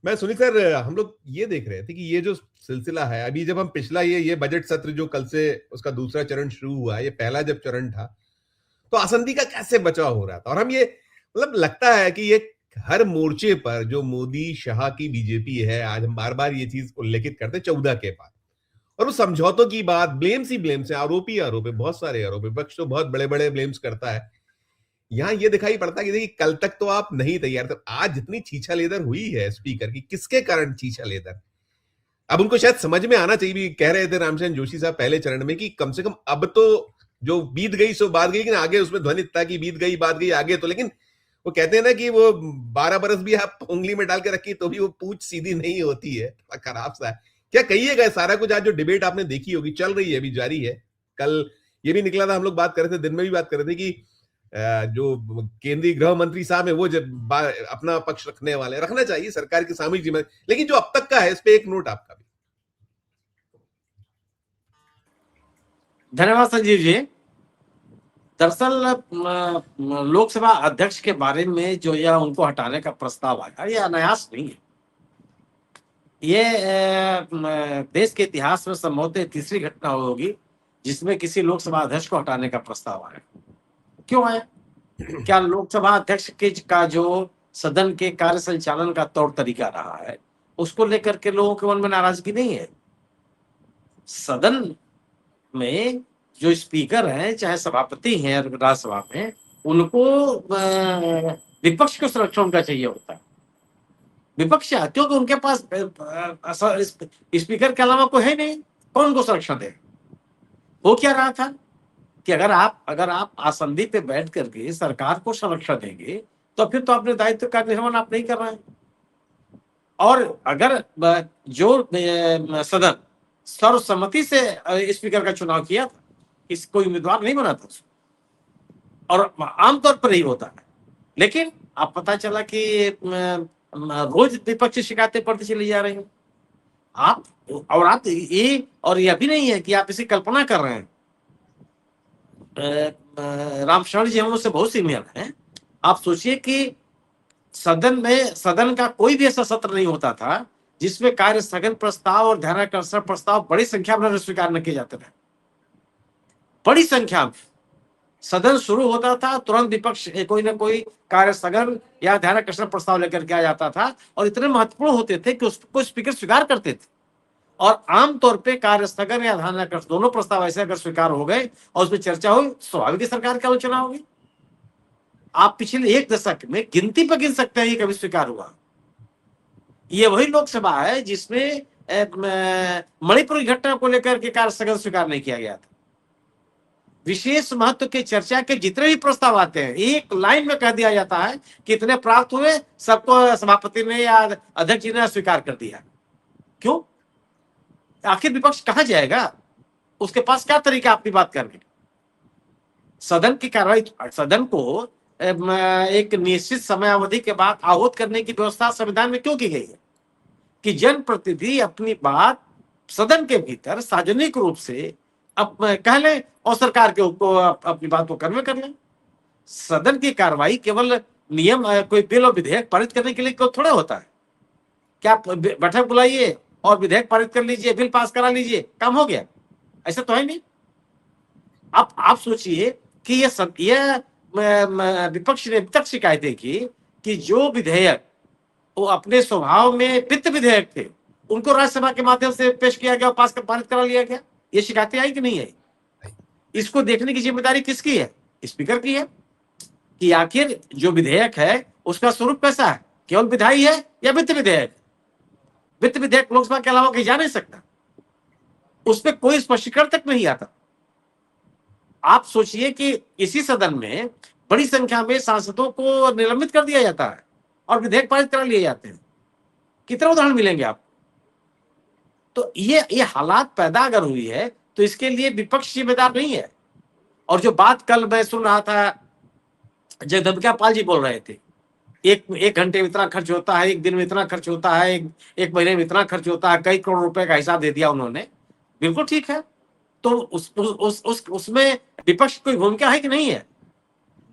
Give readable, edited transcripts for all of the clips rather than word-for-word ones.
मैं सुनील सर, हम लोग ये देख रहे थे कि ये जो सिलसिला है, अभी जब हम पिछला ये बजट सत्र जो कल से उसका दूसरा चरण शुरू हुआ, ये पहला जब चरण था, तो आसंदी का कैसे बचाव हो रहा था। और हम ये मतलब लगता है कि ये हर मोर्चे पर जो मोदी शाह की बीजेपी है, आज हम बार बार ये चीज उल्लेखित करते हैं 14 के बाद, और वो समझौतों की बात, ब्लेम्स ही ब्लेम्स है, आरोप ही आरोप है, बहुत सारे आरोप है, विपक्ष तो बहुत बड़े बड़े ब्लेम्स करता है। यहाँ ये दिखाई पड़ता है कि देखिए कल तक तो आप नहीं तैयार थे, आज जितनी छीछा लेदर हुई है स्पीकर की, किसके कारण छीछा लेदर। अब उनको शायद समझ में आना चाहिए, भी कह रहे थे रामचंद्र जोशी साहब पहले चरण में कि कम से कम अब तो जो बीत गई सो बात गई, कि आगे उसमें ध्वनि था कि बीत गई बात गई आगे तो, लेकिन वो कहते हैं ना कि वो 12 बरस भी आप उंगली में डाल के रखी तो भी वो पूछ सीधी नहीं होती है, थोड़ा खराब सा है। क्या कहिएगा सारा कुछ, आज जो डिबेट आपने देखी होगी, चल रही है, अभी जारी है। कल ये भी निकला था, हम लोग बात कर रहे थे, दिन में भी बात कर रहे थे कि जो केंद्रीय गृह मंत्री साहब है वो जब अपना पक्ष रखने वाले, रखना चाहिए सरकार की सामूहिक जिम्मेदारी, लेकिन जो अब तक का है इस पे एक नोट आपका भी। धन्यवाद संजीव जी। दरअसल लोकसभा अध्यक्ष के बारे में जो यह उनको हटाने का प्रस्ताव आया, यह अनायास नहीं है। ये देश के इतिहास में संभवतः तीसरी घटना होगी जिसमें किसी लोकसभा अध्यक्ष को हटाने का प्रस्ताव आया। क्यों आया? क्या लोकसभा अध्यक्ष के का जो सदन के कार्य संचालन का तौर तरीका रहा है उसको लेकर के लोगों के मन में नाराजगी नहीं है? सदन में जो स्पीकर हैं, चाहे सभापति हैं राज्यसभा में, उनको विपक्ष को संरक्षण उनका चाहिए होता है। विपक्ष चाहते हो कि उनके पास स्पीकर के अलावा कोई है नहीं, कौन उनको संरक्षण दे। हो क्या रहा था कि अगर आप आसंदी पे बैठ करके सरकार को संरक्षण देंगे तो फिर तो अपने दायित्व का निर्वहन आप नहीं कर रहे हैं। और अगर जो सदन सर्वसम्मति से स्पीकर का चुनाव किया था, इस कोई उम्मीदवार नहीं बना था और आमतौर पर नहीं होता है, लेकिन अब पता चला कि रोज विपक्ष शिकायतें पड़ती चली जा रही हैं। आप यह भी नहीं है कि आप इसे कल्पना कर रहे हैं। रामशरण जी हम उससे बहुत सीनियर हैं। आप सोचिए कि सदन का कोई भी ऐसा सत्र नहीं होता था जिसमें कार्य स्थगन प्रस्ताव और ध्यानाकर्षण प्रस्ताव बड़ी संख्या में स्वीकार न किए जाते थे। बड़ी संख्या में सदन शुरू होता था, तुरंत विपक्ष कोई ना कोई कार्य स्थगन या ध्यानाकर्षण प्रस्ताव लेकर के आ जाता था और इतने महत्वपूर्ण होते थे कि उसको स्पीकर स्वीकार करते थे। और आमतौर पे कार्य स्थगन या ध्यानाकर्षण दोनों प्रस्ताव ऐसे अगर स्वीकार हो गए और उसमें चर्चा हुई, स्वाभाविक सरकार की आलोचना होगी। आप पिछले एक दशक में गिनती पर गिन सकते हैं ये कभी स्वीकार हुआ। ये वही लोकसभा है जिसमें मणिपुर की घटना को लेकर के कार्य स्थगन स्वीकार नहीं किया गया था। विशेष महत्व के चर्चा के जितने भी प्रस्ताव आते हैं, एक लाइन में कह दिया जाता है कितने प्राप्त हुए, सबको सभापति ने या अध्यक्ष जी ने स्वीकार कर दिया। क्यों? आखिर विपक्ष कहां जाएगा? उसके पास क्या तरीका अपनी बात करने? सदन की कार्रवाई, सदन को एक निश्चित समय अवधि के बाद आहूत करने की व्यवस्था संविधान में क्यों की गई है कि जनप्रतिनिधि अपनी बात सदन के भीतर सार्वजनिक रूप से अब कह लें और सरकार के अपनी बात को कन्वे कर लें। सदन की कार्रवाई केवल नियम कोई बिल और विधेयक पारित करने के लिए थोड़ा होता है। क्या बैठक बुलाइए और विधेयक पारित कर लीजिए, बिल पास करा लीजिए, काम हो गया? ऐसा तो है नहीं। आप सोचिए कि ये विपक्ष ने अभी तक शिकायतें की कि जो विधेयक वो अपने स्वभाव में वित्त विधेयक थे उनको राज्यसभा के माध्यम से पेश किया गया और पारित करा लिया गया। ये शिकायतें आई कि नहीं आई? इसको देखने की जिम्मेदारी किसकी है? स्पीकर की है कि आखिर जो विधेयक है उसका स्वरूप कैसा है, केवल विधायी है या वित्त विधेयक? वित्त विधेयक लोकसभा के अलावा कहीं जा नहीं सकता, उसमें कोई स्पष्टीकरण तक नहीं आता। आप सोचिए कि इसी सदन में बड़ी संख्या में सांसदों को निलंबित कर दिया जाता है और विधेयक पारित करा लिए जाते हैं। कितने उदाहरण मिलेंगे आपको? तो ये हालात पैदा अगर हुई है तो इसके लिए विपक्ष जिम्मेदार नहीं है। और जो बात कल मैं सुन रहा था, जगदम्बिका पाल जी बोल रहे थे, एक घंटे में इतना खर्च होता है, एक दिन में इतना खर्च होता है, एक महीने में इतना खर्च होता है, कई करोड़ रुपए का हिसाब दे दिया उन्होंने। बिल्कुल ठीक है। तो उसमें विपक्ष की कोई भूमिका है कि नहीं है?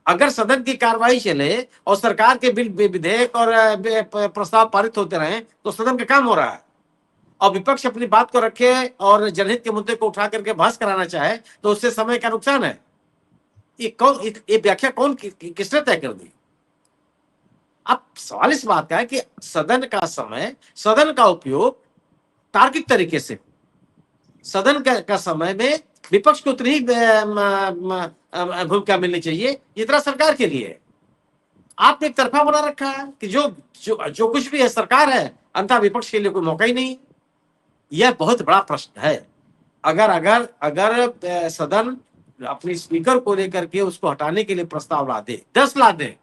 अगर सदन की कार्रवाई चले और सरकार के बिल विधेयक और प्रस्ताव पारित होते रहे तो सदन का काम हो रहा है, और विपक्ष अपनी बात को रखे और जनहित के मुद्दे को उठा करके बहस कराना चाहे तो उससे समय का नुकसान है। ये व्याख्या किसने तय कर दी? अब सवाल इस बात का है कि सदन का समय, सदन का उपयोग तार्किक तरीके से, सदन का समय में विपक्ष को उतनी ही भूमिका मिलनी चाहिए जितना सरकार के लिए। आपने एक तरफा बना रखा है कि जो कुछ भी है सरकार है, अंततः विपक्ष के लिए कोई मौका ही नहीं। यह बहुत बड़ा प्रश्न है। अगर अगर अगर सदन अपनी स्पीकर को लेकर के उसको हटाने के लिए प्रस्ताव ला दे, 10 ला दे,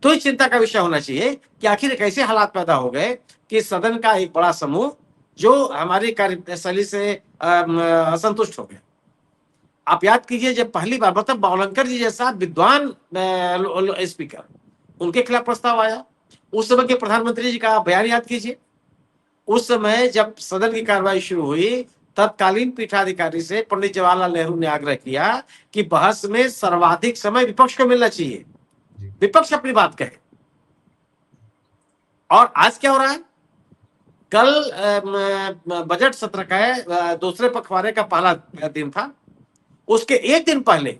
तो इस चिंता का विषय होना चाहिए कि आखिर कैसे हालात पैदा हो गए कि सदन का एक बड़ा समूह जो हमारी कार्यशैली से असंतुष्ट हो गया। आप याद कीजिए, जब पहली बार मतलब बावलंकर जी जैसा विद्वान स्पीकर, उनके खिलाफ प्रस्ताव आया, उस समय के प्रधानमंत्री जी का बयान याद कीजिए। उस समय जब सदन की कार्रवाई शुरू हुई, तत्कालीन पीठाधिकारी से पंडित जवाहरलाल नेहरू ने आग्रह किया कि बहस में सर्वाधिक समय विपक्ष को मिलना चाहिए, विपक्ष अपनी बात कहे। और आज क्या हो रहा है? कल बजट सत्र का दूसरे पखवाड़े का पहला दिन था। उसके एक दिन पहले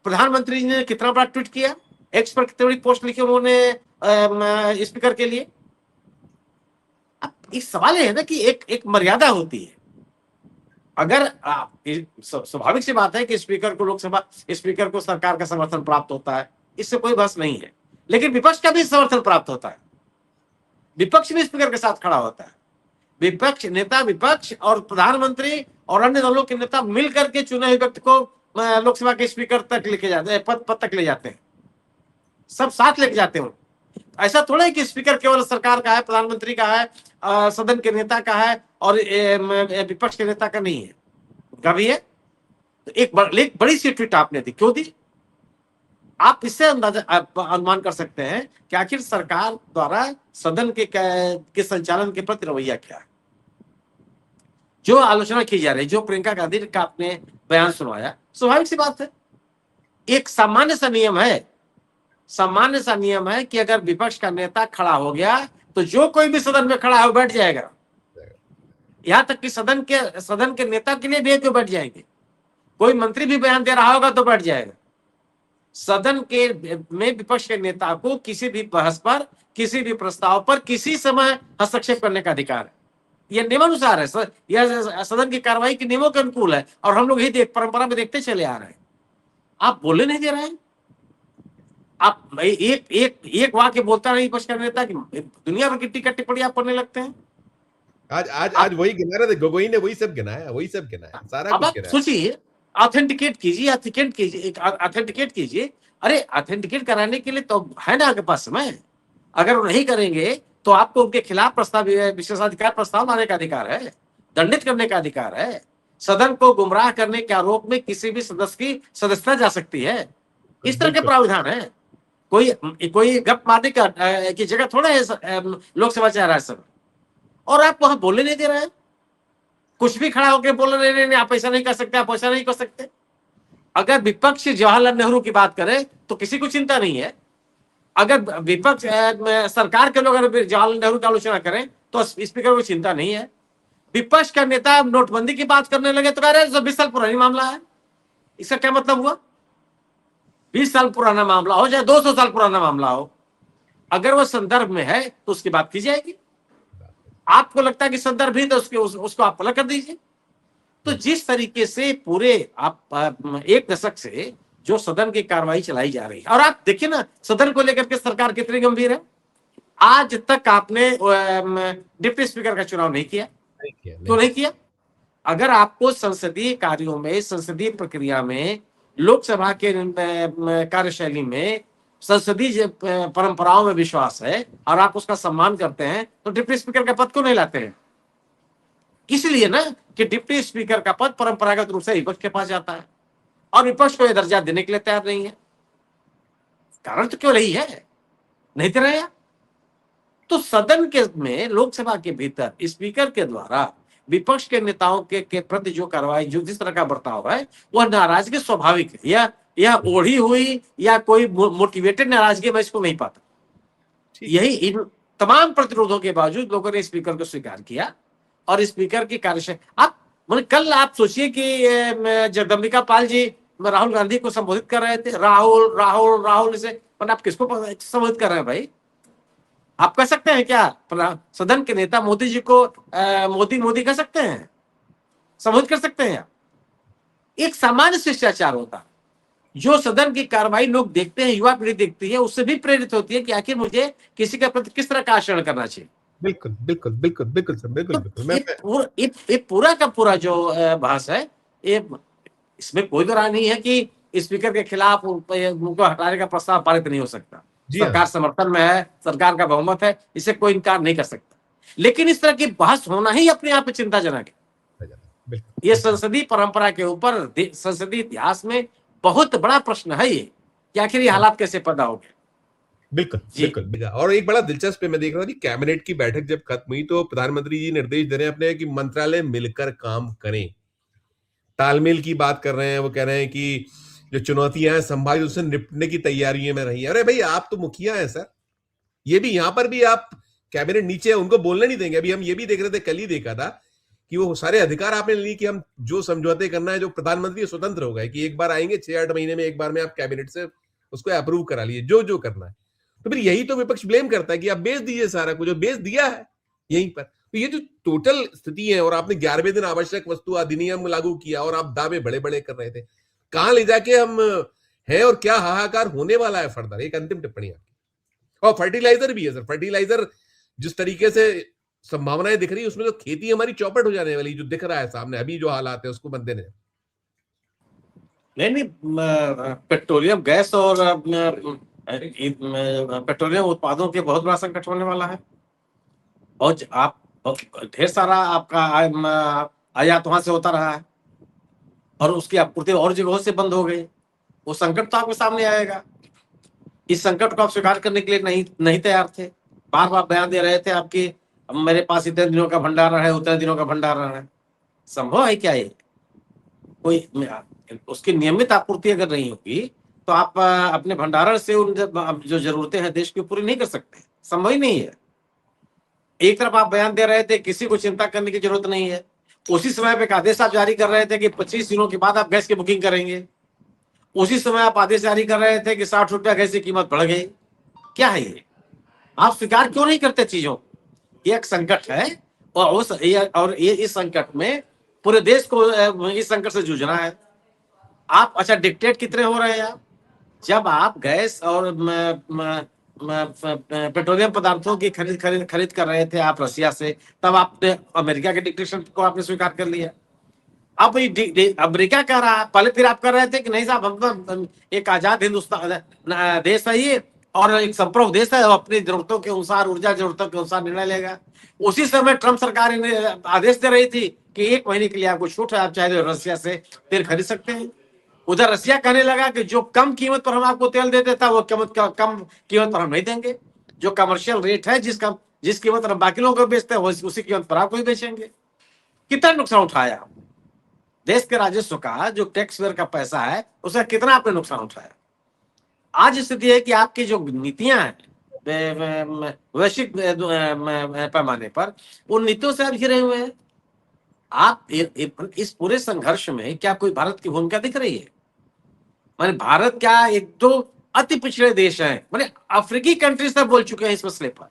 प्रधानमंत्री जी ने कितना बड़ा ट्वीट किया, एक्स पर कितनी बड़ी पोस्ट लिखी उन्होंने स्पीकर के लिए। अब इस सवाल है ना कि एक मर्यादा होती है। अगर स्वाभाविक सी बात है कि स्पीकर को लोकसभा स्पीकर को सरकार का समर्थन प्राप्त होता है, इससे कोई बहस नहीं है, लेकिन विपक्ष का भी समर्थन प्राप्त होता है। विपक्ष भी स्पीकर के साथ खड़ा होता है। विपक्ष नेता, विपक्ष और प्रधानमंत्री और अन्य दलों के नेता मिलकर के चुने हुए व्यक्ति को लोकसभा के स्पीकर तक लेके जाते हैं, पद तक ले जाते हैं, सब साथ लेके जाते हैं। ऐसा थोड़ा है कि स्पीकर केवल सरकार का है, प्रधानमंत्री का है, सदन के नेता का है और विपक्ष के नेता का नहीं है। कभी है तो एक बड़ी सी ट्वीट आपने दी, क्यों दी? आप इससे अनुमान कर सकते हैं कि आखिर सरकार द्वारा सदन के संचालन के प्रति रवैया क्या है। जो आलोचना की जा रही, जो प्रियंका गांधी का आपने बयान सुनवाया, स्वाभाविक सी बात है। एक सामान्य सा नियम है कि अगर विपक्ष का नेता खड़ा हो गया तो जो कोई भी सदन में खड़ा है वो बैठ जाएगा। यहां तक कि सदन के नेता के लिए भी क्यों बैठ जाएंगे, कोई मंत्री भी बयान दे रहा होगा तो बैठ जाएगा। सदन में विपक्ष के नेता को किसी भी बहस पर, किसी भी प्रस्ताव पर किसी समय हस्तक्षेप करने का अधिकार है। यह नियमानुसार है, यह सदन की कार्रवाई के नियमों के अनुकूल है और हम लोग यही परंपरा में देखते चले आ रहे हैं। आप बोलने नहीं दे रहे हैं। आप एक वाक्य बोलता नहीं विपक्ष का नेता कि दुनिया भर की टीका टिप्पणी आप पढ़ने लगते हैं। आज वही गिना रहे थे, गोगोई ने वही सब गिनाया, सारा कुछ गिनाया। सोचिए, ऑथेंटिकेट कीजिए। अरे ऑथेंटिकेट कराने के लिए तो है ना आपके पास समय। अगर वो नहीं करेंगे तो आपको उनके खिलाफ प्रस्ताव, विशेषाधिकार प्रस्ताव लाने का अधिकार है, दंडित करने का अधिकार है। सदन को गुमराह करने के आरोप में किसी भी सदस्य की सदस्यता जा सकती है। इस तरह के प्रावधान है। कोई गप मारने की जगह थोड़ा है लोकसभा चाह रहा है सब, और आप वहां बोलने नहीं दे रहे हैं। कुछ भी खड़ा होकर बोल रहे नहीं, आप ऐसा नहीं कर सकते, आप ऐसा नहीं कर सकते। अगर विपक्ष जवाहरलाल नेहरू की बात करे तो किसी को चिंता नहीं है। अगर विपक्ष सरकार के लोग अगर जवाहरलाल नेहरू की आलोचना करें तो स्पीकर को चिंता नहीं है। विपक्ष का नेता नोटबंदी की बात करने लगे तो कह रहे 20 साल पुरानी मामला है। इसका क्या मतलब हुआ? 20 साल पुराना मामला हो चाहे 200 साल पुराना मामला हो, अगर वो संदर्भ में है तो उसकी बात की जाएगी। आपको लगता है कि संदर्भ ही तो उसको आप अलग कर दीजिए। तो जिस तरीके से पूरे आप एक दशक से जो सदन की कार्रवाई चलाई जा रही है, और आप देखिए ना सदन को लेकर के सरकार कितनी गंभीर है। आज तक आपने डिप्टी स्पीकर का चुनाव नहीं किया, तो नहीं किया। अगर आपको संसदीय कार्यों में, संसदीय प्रक्रिया में, लोकसभा के कार्यशैली में, संसदीय परंपराओं में विश्वास है और आप उसका सम्मान करते हैं तो डिप्टी स्पीकर का पद क्यों नहीं लाते हैं? इसलिए ना कि डिप्टी स्पीकर का पद परंपरागत रूप से विपक्ष के पास जाता है और विपक्ष को यह दर्जा देने के लिए तैयार नहीं है। कारण तो क्यों नहीं है? नहीं दे रहे हैं। तो सदन के में, लोकसभा के भीतर स्पीकर के द्वारा विपक्ष के नेताओं के प्रति जो कार्रवाई, जो जिस तरह का बर्ताव है, वह नाराजगी स्वाभाविक है। या ओढ़ी हुई या कोई मोटिवेटेड नाराजगी, मैं इसको नहीं पाता। यही इन तमाम प्रतिरोधों के बावजूद लोगों ने स्पीकर को स्वीकार किया और स्पीकर की कार्यशैली, आप मतलब कल आप सोचिए कि जगदम्बिका पाल जी राहुल गांधी को संबोधित कर रहे थे, राहुल राहुल राहुल से, पर आप किसको संबोधित कर रहे हैं भाई? आप कह सकते हैं क्या सदन के नेता मोदी जी को मोदी मोदी कह सकते हैं, संबोधित कर सकते हैं? एक सामान्य शिष्टाचार होता है, जो सदन की कार्रवाई लोग देखते हैं, युवा पीढ़ी देखती है, उससे भी प्रेरित होती है कि आखिर मुझे किसी के प्रति किस तरह का आचरण करना चाहिए। बिल्कुल बिल्कुल बिल्कुल बिल्कुल सर, बिल्कुल बिल्कुल। ये पूरा का पूरा जो बहस है, ये इसमें कोई दो राय नहीं है कि स्पीकर के खिलाफ उनको हटाने का प्रस्ताव पारित नहीं हो सकता। सरकार समर्थन में है, सरकार का बहुमत है, इसे कोई इनकार नहीं कर सकता। लेकिन इस तरह की बहस होना ही अपने आप में चिंताजनक है। ये संसदीय परंपरा के ऊपर संसदीय इतिहास में बहुत बड़ा प्रश्न है ये कि आखिर ये हालात कैसे पैदा हो गए। बिल्कुल बिल्कुल। और एक बड़ा दिलचस्प मैं देख रहा था कि कैबिनेट की बैठक जब खत्म हुई तो प्रधानमंत्री जी निर्देश दे रहे हैं अपने कि मंत्रालय मिलकर काम करें, तालमेल की बात कर रहे हैं। वो कह रहे हैं कि जो चुनौतियां हैं संभावित उससे निपटने की तैयारियों में रही। अरे भाई आप तो मुखिया हैं सर, ये भी यहां पर भी आप कैबिनेट नीचे उनको बोलने नहीं देंगे। अभी हम ये भी देख रहे थे, कल ही देखा था कि वो सारे अधिकार आपने लिए कि हम जो समझौते करना है, जो प्रधानमंत्री स्वतंत्र हो गए कि एक बार आएंगे 6-8 महीने में एक बार में आप कैबिनेट से उसको अप्रूव करा लिए जो जो करना है। तो फिर यही तो विपक्ष ब्लेम करता है कि आप बेच दीजिए सारा कुछ, जो बेच दिया है यहीं पर। तो ये जो टोटल स्थिति है, और आपने 11वें दिन आवश्यक वस्तु अधिनियम लागू किया और आप दावे बड़े बड़े कर रहे थे, कहां ले जाके हम हैं और क्या हाहाकार होने वाला है फर्दर। एक अंतिम टिप्पणी आपकी। और फर्टिलाइजर भी है सर, फर्टिलाइजर जिस तरीके से संभावनाएं दिख रही है उसमें तो खेती हमारी चौपट हो जाने वाली जो दिख रहा है सामने अभी जो हालात है उसको बंदे ने। नहीं, पेट्रोलियम गैस और पेट्रोलियम उत्पादों के बहुत बड़ा संकट होने वाला है। और आप ढेर सारा आपका आयात वहां से होता रहा है और उसकी आपूर्ति और जगहों से बंद हो गई। वो संकट तो आपके सामने आएगा। इस संकट को आप स्वीकार करने के लिए नहीं तैयार थे। बार बार बयान दे रहे थे आपकी, मेरे पास इतने दिनों का भंडारण है, उतने दिनों का भंडारण है। संभव है क्या ये? कोई उसकी नियमित आपूर्ति अगर नहीं होगी तो आप अपने भंडारण से उन जो जरूरतें हैं देश की पूरी नहीं कर सकते। संभव ही नहीं है। एक तरफ आप बयान दे रहे थे किसी को चिंता करने की जरूरत नहीं है, उसी समय पे एक आदेश आप जारी कर रहे थे कि 25 दिनों के बाद आप गैस की बुकिंग करेंगे। उसी समय आप आदेश जारी कर रहे थे कि 60 रुपया गैस की कीमत बढ़ गई। क्या है ये? आप स्वीकार क्यों नहीं करते चीजों? ये एक संकट है और ये इस संकट में पूरे देश को इस संकट से जूझना है। आप अच्छा डिक्टेट कितने हो रहे हैं आप? जब आप गैस और पेट्रोलियम पदार्थों की खरीद कर रहे थे आप रसिया से, तब आपने अमेरिका के डिक्टेशन को आपने स्वीकार कर लिया। अब अमेरिका कह रहा है, पहले फिर आप कर रहे थे कि नहीं साहब हम तो एक आजाद हिंदुस्तान देश है ये और एक संप्रभु देश है, अपनी जरूरतों के अनुसार, ऊर्जा जरूरतों के अनुसार निर्णय लेगा। उसी समय ट्रम्प सरकार ने आदेश दे रही थी कि 1 महीने के लिए आपको छूट है, आप चाहे रसिया से तेल खरीद सकते हैं। उधर रसिया कहने लगा कि जो कम कीमत पर हम आपको तेल देते था वो कम कीमत पर हम नहीं देंगे। जो कमर्शियल रेट है, जिस कीमत पर हम बाकी लोगों को बेचते हैं उसी कीमत पर आपको ही बेचेंगे। कितना नुकसान उठाया देश के राजस्व का, जो टैक्स पेयर का पैसा है, उसका कितना आपने नुकसान उठाया। आज स्थिति है कि आपकी जो नीतियां हैं वैश्विक पैमाने पर, उन नीतियों से आप घिरे हुए हैं। आप इस पूरे संघर्ष में क्या कोई भारत की भूमिका दिख रही है? माने भारत क्या एक दो अति पिछड़े देश हैं, माने अफ्रीकी कंट्रीज तक बोल चुके हैं इस मसले पर,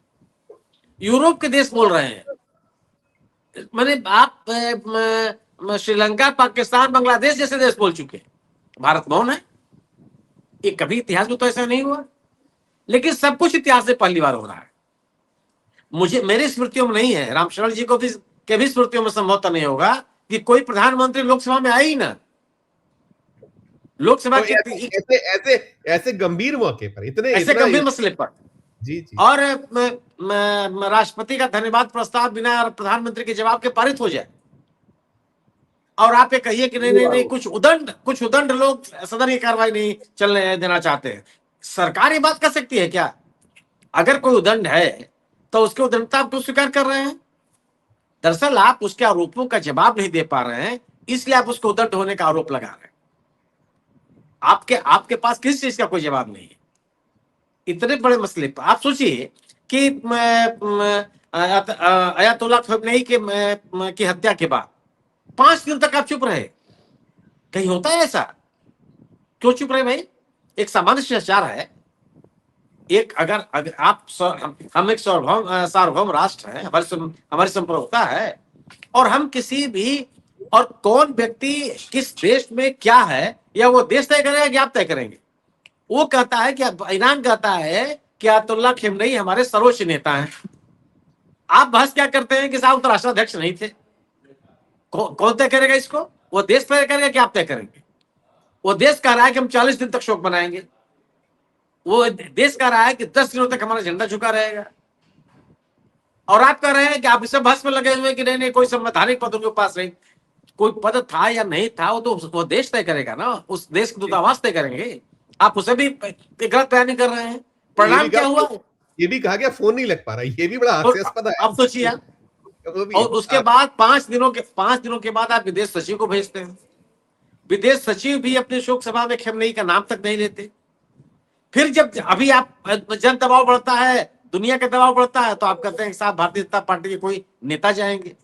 यूरोप के देश बोल रहे हैं। माने आप श्रीलंका, पाकिस्तान, बांग्लादेश जैसे देश बोल चुके हैं, भारत मौन है। ये कभी इतिहास में तो ऐसा नहीं हुआ, लेकिन सब कुछ इतिहास से पहली बार हो रहा है। मेरी स्मृतियों में नहीं है, रामशरण जी को भी के भी स्मृतियों में संभवतः नहीं होगा कि कोई प्रधानमंत्री लोकसभा में आए ही ना। लोकसभा के ऐसे गंभीर मौके पर, ऐसे गंभीर मसले पर जी। और राष्ट्रपति का धन्यवाद प्रस्ताव बिना प्रधानमंत्री के जवाब के पारित हो जाए और आप ये कहिए कि नहीं कुछ उदंड लोग सदन की कार्रवाई नहीं चलने देना चाहते हैं। सरकार ये बात कर सकती है क्या? अगर कोई उदंड है तो उसकी उदंडता आप क्यों स्वीकार कर रहे हैं? दरअसल आप उसके आरोपों का जवाब नहीं दे पा रहे हैं, इसलिए आप उसको उदंड होने का आरोप लगा रहे हैं। आपके आपके पास किस चीज का कोई जवाब नहीं है। इतने बड़े मसले पर आप सोचिए कि अयातुल्लाह खमेनी की हत्या के बाद 5 दिन तक आप चुप रहे। कहीं होता है ऐसा? क्यों चुप रहे भाई? एक सामान्य शिष्टाचार है। एक अगर आप हम एक सार्वभौम राष्ट्र है, हमारी संप्रभुता है, और हम किसी भी और कौन व्यक्ति किस देश में क्या है या वो देश तय करेगा कि आप तय करेंगे? वो कहता है कि ईरान कहता है कि अयातुल्लाह खमेनी हमारे सर्वोच्च नेता हैं। आप बहस क्या करते हैं कि साहब तो राष्ट्राध्यक्ष नहीं थे? कौन तय करेगा इसको? वो देश तय करेगा कि आप तय करेंगे? वो देश कह रहा है कि हम 40 दिन तक शोक मनाएंगे। वो देश कह रहा है कि 10 दिनों तक हमारा झंडा झुका रहेगा, और आप कह रहे हैं कि आप इसे बहस में लगे हुए कि नहीं नहीं कोई संवैधानिक पद उनके पास नहीं। कोई पद था या नहीं था वो तो वो देश तय करेगा ना, उस देश के दूतावास तय करेंगे। आप उसे भी गलत बयानी कर रहे हैं। परिणाम क्या हुआ? ये भी कहा गया फोन नहीं लग पा रहा, ये भी बड़ा हास्यास्पद है। अब सोचिए, और उसके बाद 5 दिनों के बाद आप विदेश सचिव को भेजते हैं। विदेश सचिव भी अपने शोक सभा में खमेनी का नाम तक नहीं लेते। फिर जब अभी आप जन दबाव बढ़ता है, दुनिया का दबाव बढ़ता है, तो आप कहते हैं साहब भारतीय जनता पार्टी के कोई नेता जाएंगे,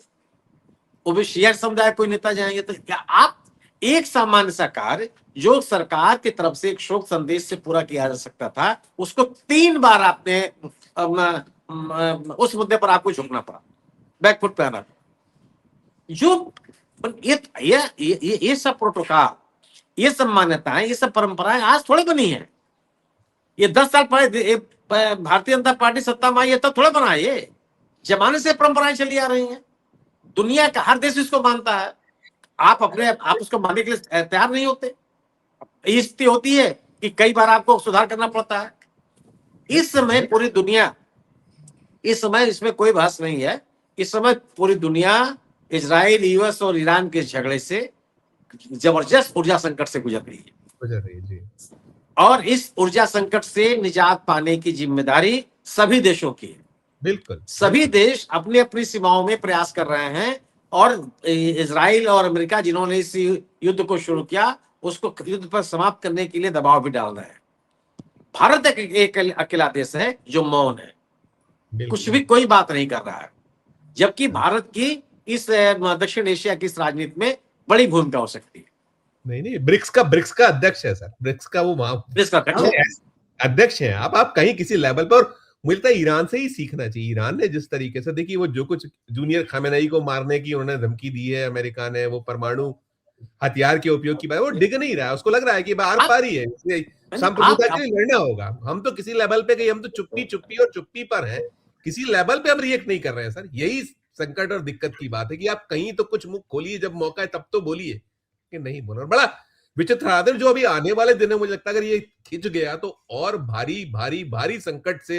वो भी शिया समुदाय कोई नेता जाएंगे। तो क्या आप एक सामान्य सा कार्य जो सरकार की तरफ से एक शोक संदेश से पूरा किया जा सकता था, उसको 3 बार आपने उस मुद्दे पर आपको झुकना पड़ा, बैकफुट पे आना। जो ये सब प्रोटोकॉल, ये सब मान्यताएं, ये सब परंपराएं आज थोड़े बनी है। ये 10 साल पहले भारतीय जनता पार्टी सत्ता में आई है तब थोड़ा बना है। ये जमाने से परंपराएं चली आ रही हैं। दुनिया का हर देश इसको मानता है। आप उसको मानने के लिए तैयार नहीं होते। ये स्थिति होती है कि कई बार आपको सुधार करना पड़ता है। इस समय पूरी दुनिया, इस समय इसमें कोई बहस नहीं है, इस समय पूरी दुनिया इजराइल, यूएस और ईरान के झगड़े से जबरदस्त ऊर्जा संकट से गुजर रही है। जी। और इस ऊर्जा संकट से निजात पाने की जिम्मेदारी सभी देशों की है। बिल्कुल, सभी देश अपनी अपनी सीमाओं में प्रयास कर रहे हैं, और इजराइल और अमेरिका जिन्होंने इस युद्ध को शुरू किया, उसको युद्ध पर समाप्त करने के लिए दबाव भी डाल रहे हैं। भारत एक अकेला देश है जो मौन है, कुछ भी कोई बात नहीं कर रहा है, जबकि भारत की इस दक्षिण एशिया की इस राजनीति में बड़ी भूमिका हो सकती है। नहीं, ब्रिक्स का अध्यक्ष है सर। ब्रिक्स का वो अध्यक्ष है। आप कहीं किसी लेवल पर, मुझे लगता है ईरान से ही सीखना चाहिए। ईरान ने जिस तरीके से, देखिए वो जो कुछ जूनियर खमेनी को मारने की उन्होंने धमकी दी है अमेरिका ने, वो परमाणु हथियार के उपयोग की बात, वो डिग नहीं रहा है। उसको लग रहा है कि बार पारी है, संप्रभुता के लिए लड़ना होगा। हम तो किसी लेवल पे गए, हम तो चुप्पी पर हैं, किसी लेवल पे हम रिएक्ट नहीं कर रहे हैं सर। यही संकट और दिक्कत की बात है कि आप कहीं तो कुछ मुख खोलिए, जब मौका है तब तो बोलिए, कि नहीं बोला। बड़ा विचित्र हालत जो अभी आने वाले दिन में मुझे लगता है अगर ये खिंच गया तो और भारी भारी भारी संकट से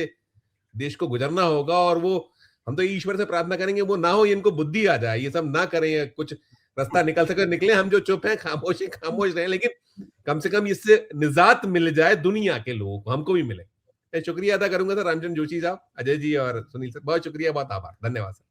देश को गुजरना होगा। और वो हम तो ईश्वर से प्रार्थना करेंगे वो ना हो, इनको बुद्धि आ जाए, ये सब ना करें, कुछ रास्ता निकल सके निकले। हम जो चुप हैं खामोश रहे, लेकिन कम से कम इससे निजात मिल जाए दुनिया के लोगों को, हमको भी मिले। मैं शुक्रिया अदा करूंगा सर रामचंद्र जोशी साहब, अजय जी और सुनील सर, बहुत शुक्रिया, बहुत आभार, धन्यवाद सर।